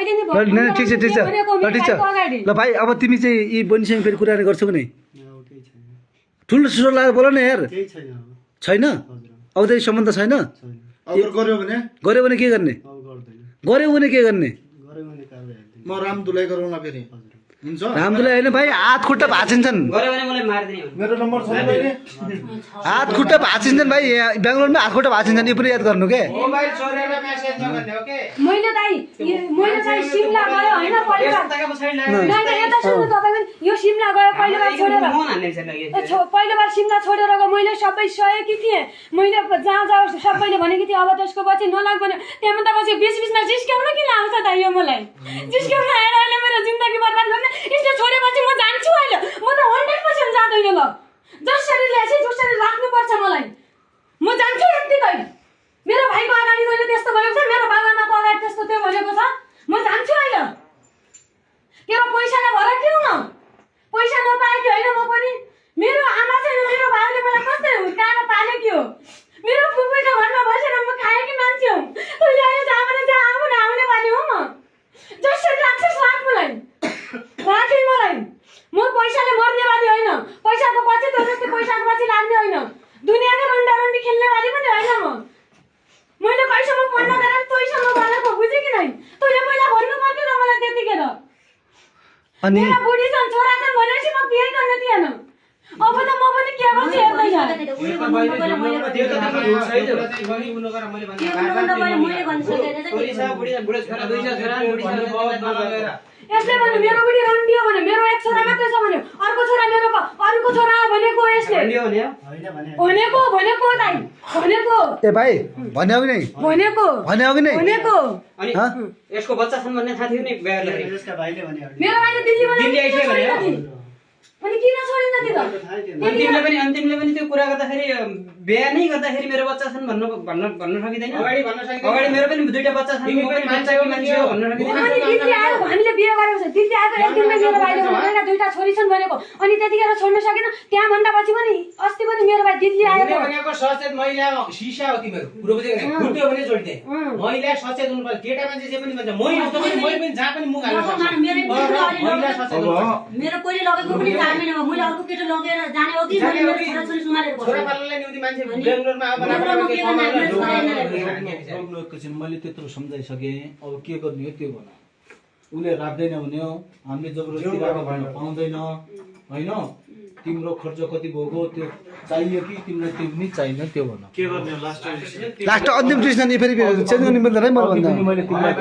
ठिक छ ल ठिक छ ल भाइ अब तिमी चाहिँ यी बहिनीसँग फेरि कुरा गर्छौ कि नै ठुलो सुर लगाएर बोल न यार छैन अब त सम्बन्ध छैन गऱ्यो भने के गर्ने गऱ्यो भने के गर्ने म रामदुलाई गराउला फेरि हुन्छ रामदुलाई होइन भाइ हात खुट्टा भाँचिन्छन् मेरो नम्बर छ मैले हात खुट्टा भाँचिन्छन् भाइ यहाँ बेङ्गलोरमा हात खुट्टा भाँचिन्छन् यो पनि याद गर्नु के मोबाइल छोडेर मेसेज नगर्ने ओके मैले चाहिँ सिमला गयो हैन पहिलो यता सुन्नु तपाईँ यो सिमला गयो पहिलो बार छोडेर पहिलो बार सिमला छोडेर गयो मैले सबै सहेकी थिएँ मैले जहाँ जाओ सबैले भनेकी थिएँ अब त्यसको पछि नलाग भने त्यहाँबाट पछि बिचमा जिस्क्याउन किन आउँछ त यो मलाई जिस्क्याउन आएर अहिले मेरो जिन्दगी बर्बाद गर्ने यसले छोडेपछि म जान्छु अहिले म त 100% जाँदैन ल जसरी ल्याएछ जसरी राख्नुपर्छ मलाई म जान्छु यतिकै मेरो भाइको अगाडि मैले त्यस्तो भनेको छ मेरो बाबामाको अगाडि त्यस्तो त्यो भनेको छ म जान्छु अहिले तेरो पैसा नभएर के हुन पैसा नपाएकी होइन म पनि मेरो आमा चाहिँ मेरो बाबुले मलाई कस्तै हुर्काएर पालेकी हो मेरो फुपूको घरमा बसेर म खाएकी मान्छे हुँ तैँले अहिले जहाँबाट जहाँ आउने बानी हो म जसरी राख्छस् राख मलाई राखै मलाई म पैसाले मर्ने बानी होइन पैसाको पछि त जस्तै पैसाको पछि लाग्ने होइन दुनियाँको रन्डारन्डी खेल्ने बानी पनि होइन म मैले पैसामा पढ्न गरेर तैसँग बोलेको बुझे कि नै तैँले पहिला भन्नु पर्थ्यो र मलाई त्यतिखेर अनि मेरो बुढी छन् छोरा छन् भनेपछि म बिहे गर्न थिएन अब त म पनि के गर्छु यसले भने मेरो बुढी रन्डी हो भने मेरो एक छोरा मात्रै छ भने अर्को छोरा मेरो अरूको छोरा भनेको यसले भनेको दाइ भनेको ए भाइ भन्यो कि नै भनेको भनेको अनि यसको बच्चा छन् भन्ने थाहा थियो नि बिहे गर्दाखेरि यसका भाइले भने मेरो भाइले दिल्लीमा दिल्ली आइसक्यो भने अनि किन छोडिन त अन्तिमले पनि त्यो कुरा गर्दाखेरि बिहे नै गर्दाखेरि मेरो बच्चा छन् भन्न सकिदैन अगाडि मेरो पनि दुईटा बच्चा छन् म पनि बच्चाको मान्छे हो भन्न सकिदैन अनि दिल्ली आयो हामीले बिहे गरेको छ दिल्ली आएको एक दिनमा मेरो भाइले भनेको दुईटा छोरी छन् भनेको अनि त्यतिखेर छोड्न सकेन त्यहाँ भन्दा पछि पनि अस्ति पनि मेरो भाइ दिल्ली आएको भनेको सचेत महिला सिसा हो तिम्रो पुरो बुझेको नि फुट्यो भने जोड्दै महिला सचेत हुनु पर्छ केटा मान्छे जे पनि भन्छ मैले पनि जहाँ पनि मुख हाल्न सक्छु महिला सचेत मेरो कोही लगेको पनि जान्दैन मैले अर्को केटा लगेर जाने हो कि मेरो छोराछोरी सुमारेर छोरा पाल्नलाई न्युति मान्छे बेंगलोरमा एकछिन मैले त्यत्रो सम्झाइसकेँ अब के गर्ने हो त्यो भन उसले राख्दैन भने हामीले जबरजस्ती राख्न पाउँदैन होइन तिम्रो खर्च कति भएको त्यो चाहियो कि तिमीलाई त्यो पनि चाहिएन त्यो भन लास्ट अन्तिम डिसिजन फेरि चेन्ज गर्ने बेला नै मलाई भन्दा मैले तिमीलाई